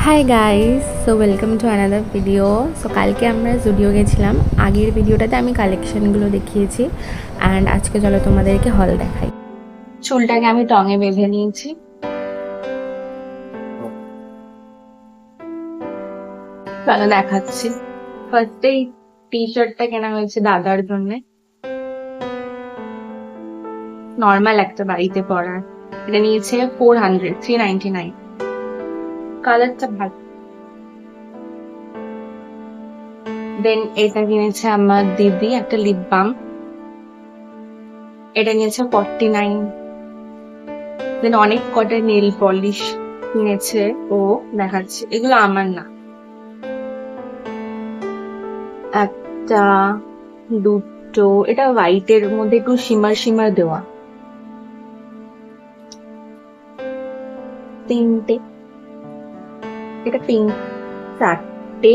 Hi guys, so welcome to another video. So কালকে আমরা জুডিও গেছিলাম। আগের ভিডিওটাতে আমি কালেকশনগুলো দেখিয়েছি অ্যান্ড আজকে চলো তোমাদেরকে হল দেখাই। চুলটাকে আমি টঙে বেঁধে নিয়েছি। চলো দেখাচ্ছি। ফার্স্টে এই টি শার্টটা কেনা হয়েছে দাদার জন্য, নর্মাল একটা বাড়িতে পরার। এটা নিয়েছে 399। কালারটা ভালো। দেন এটা কিনেছে আমার দিদি, একটা লিপ বাম। এটা নিয়েছে 49। দেন অনেক কটা নেল পলিশ কিনেছে ও, দেখাচ্ছে। এগুলো আমার না, একটা, দুটো, এটা হোয়াইটের মধ্যে একটু শিমার শিমার দেওয়া, তিনটে, এটা পিঙ্ক, চারটে,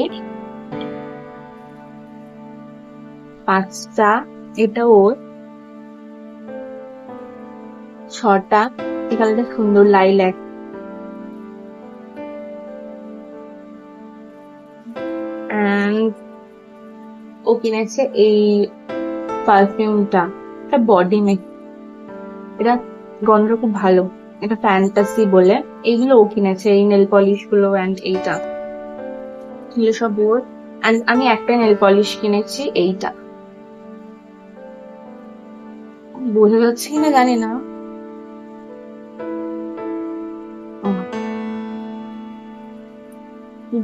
পাঁচটা, এটা ওর, ছটা। এই কালারটা সুন্দর, লাইল্যাক। অ্যান্ড ও কিনেছে এই পারফিউমটা, এটা বডি মেক, এটা গন্ধ খুব ভালো, এটা ফ্যান্টাসি বলে। এইগুলো ও কিনেছে, এই নেল পলিশ গুলো অ্যান্ড এইটা, এগুলো সব ওর। অ্যান্ড আমি একটা নেল পলিশ কিনেছি, এইটা। বোঝা যাচ্ছে কিনা জানি না।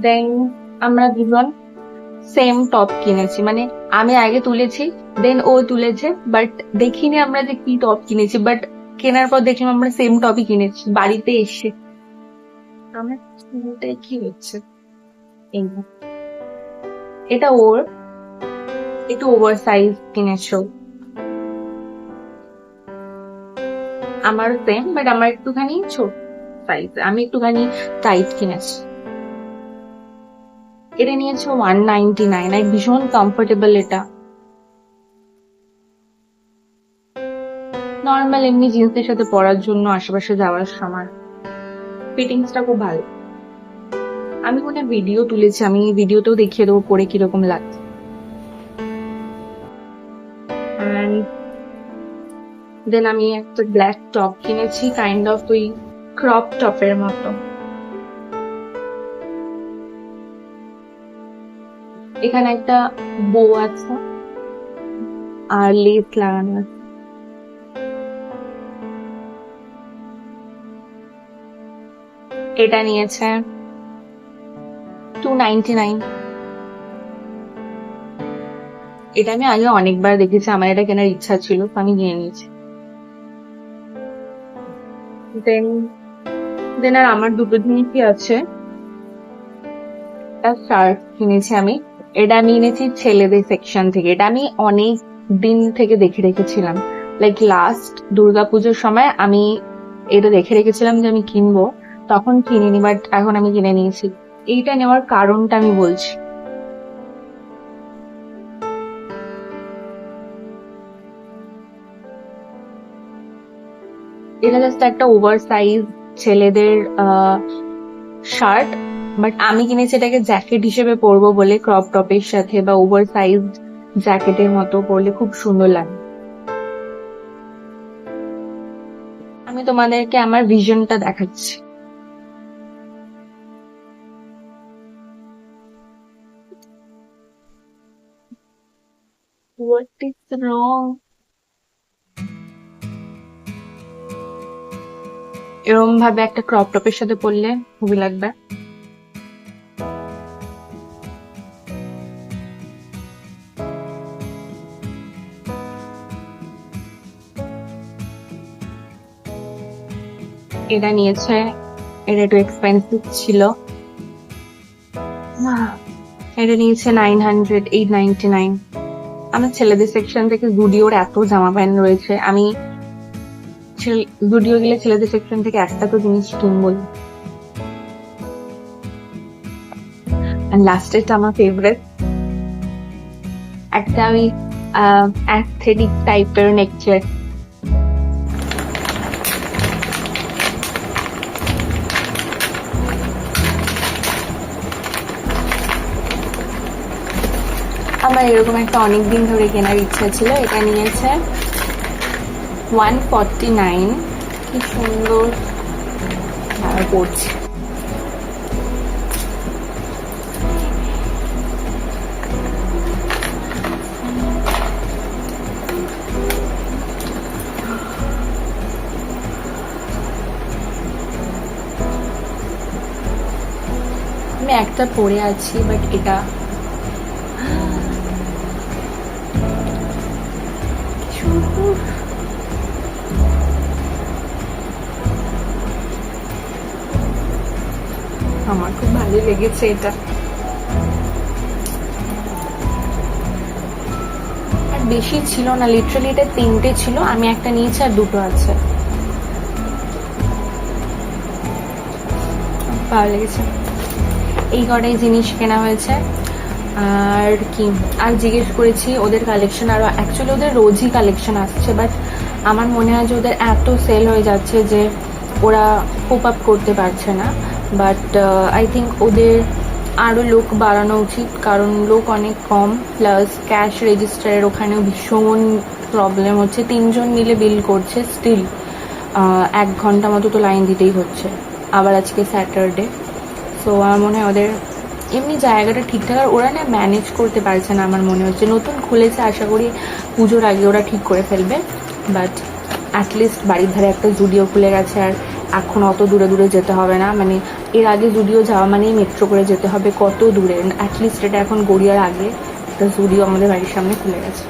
দেন আমরা দুজন সেম টপ কিনেছি, মানে আমি আগে তুলেছি, দেন ও তুলেছে, বাট দেখিনি আমরা যে কি টপ কিনেছি। বাট কেনার পর দেখলাম আমরা সেম টপই কিনেছি বাড়িতে এসে। আমার চুলটায় কি হচ্ছে? এই না। এটা ওর, একটু ওভার সাইজ কিনেছো। আমার সেম, বাট আমার একটুখানি ছোট সাইজ, আমি একটুখানি টাইট কিনেছি। এটা নিয়েছে 199, আর ভীষণ কমফোর্টেবল। এটা নর্মাল এমনি জিন্সের সাথে পরার জন্য আশেপাশে যাওয়ার সময়। ফিটিংসটা খুব ভালো। আমি কোনো ভিডিও তুলেছি, আমি ভিডিওতেও দেখিয়ে দেবো পরে কিরকম লাগছে। দেন আমি একটা ব্ল্যাক টপ কিনেছি, কাইন্ড অফ ওই ক্রপ টপের মতো। এখানে একটা বো আছে আর লেস লাগানো আছে। এটা নিয়েছে 299। এটা আমি আগে অনেকবার দেখেছি, আমার এটা কেনার ইচ্ছা ছিল, তো আমি কিনে নিয়েছি। দেন দেন আর আমার দুটো জিনিসই আছে। একটা শার্ট কিনেছি আমি, এটা আমি এনেছি ছেলেদের সেকশন থেকে। এটা আমি অনেক দিন থেকে দেখে রেখেছিলাম, লাইক লাস্ট দুর্গাপুজোর সময় আমি এটা দেখে রেখেছিলাম যে আমি কিনবো, তখন কিনিনি, বাট এখন আমি কিনে নিয়েছি। এইটা নেওয়ার কারণটা আমি বলছি। এটা জাস্ট একটা ওভার সাইজ ছেলেদের শার্ট, বাট আমি কিনেছি এটাকে জ্যাকেট হিসেবে পরবো বলে। ক্রপ টপের সাথে বা ওভার সাইজ জ্যাকেটের মতো পরলে খুব সুন্দর লাগে। আমি তোমাদেরকে আমার ভিশনটা দেখাচ্ছি। What is wrong? এরকম ভাবে একটা ক্রপ টপের সাথে পরলে খুবই লাগবে। এটা নিয়েছে, এটা একটু এক্সপেন্সিভ ছিল। এটা নিয়েছে 899। আমার ছেলেদের সেকশন থেকে জুডিওর এত জামা প্যান্ট রয়েছে, আমি জুডিও গেলে ছেলেদের সেকশন থেকে একটা তো জিনিস কিনবই। লাস্টেরটা আমার ফেভারিট, একটা আমি অ্যাস্থেটিক টাইপের নেকলেস। আমার এরকম একটা অনেক দিন ধরে কেনার ইচ্ছা ছিল। এটা নিয়েছে 149। কি সুন্দর পড়ছে। আমি একটা পরে আছি, বাট এটা আমার খুব ভালো লেগেছে। এটা আর বেশি ছিল না, লিটারালি এটা 3টে ছিল, আমি একটা নিয়েছি আর 2টো আছে। ভালো লেগেছে। এই কটাই জিনিস কেনা হয়েছে। আর কি, আর জিজ্ঞেস করেছি ওদের কালেকশন, আর অ্যাকচুয়ালি ওদের রোজই কালেকশন আসছে, বাট আমার মনে হয় যে ওদের এত সেল হয়ে যাচ্ছে যে ওরা কোপ আপ করতে পারছে না। বাট আই থিঙ্ক ওদের আরও লোক বাড়ানো উচিত, কারণ লোক অনেক কম, প্লাস ক্যাশ রেজিস্টারের ওখানেও ভীষণ প্রবলেম হচ্ছে। 3জন মিলে বিল করছে, স্টিল 1 ঘন্টা মতো তো লাইন দিতেই হচ্ছে, আবার আজকে স্যাটারডে। সো আমার মনে হয় ওদের এমনি জায়গাটা ঠিকঠাক, আর ওরা না ম্যানেজ করতে পারছে না। আমার মনে হচ্ছে নতুন খুলেছে, আশা করি পুজোর আগে ওরা ঠিক করে ফেলবে। বাট অ্যাটলিস্ট বাড়ির ধারে একটা জুডিও খুলে গেছে, আর এখন অত দূরে দূরে যেতে হবে না। মানে এর আগে জুডিও যাওয়া মানেই মেট্রো করে যেতে হবে, কত দূরে। অ্যাটলিস্ট এটা এখন গড়িয়ার আগে একটা জুডিও আমাদের বাড়ির সামনে খুলে গেছে।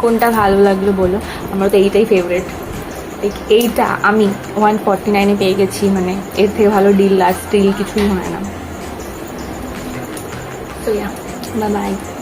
কোনটা ভালো লাগলো বলো, আমার তো এইটাই ফেভারিট। এইটা আমি 149-এ পেয়ে গেছি, মানে এর থেকে ভালো ডিল আর স্টিল কিছুই হয় না। So yeah, bye bye.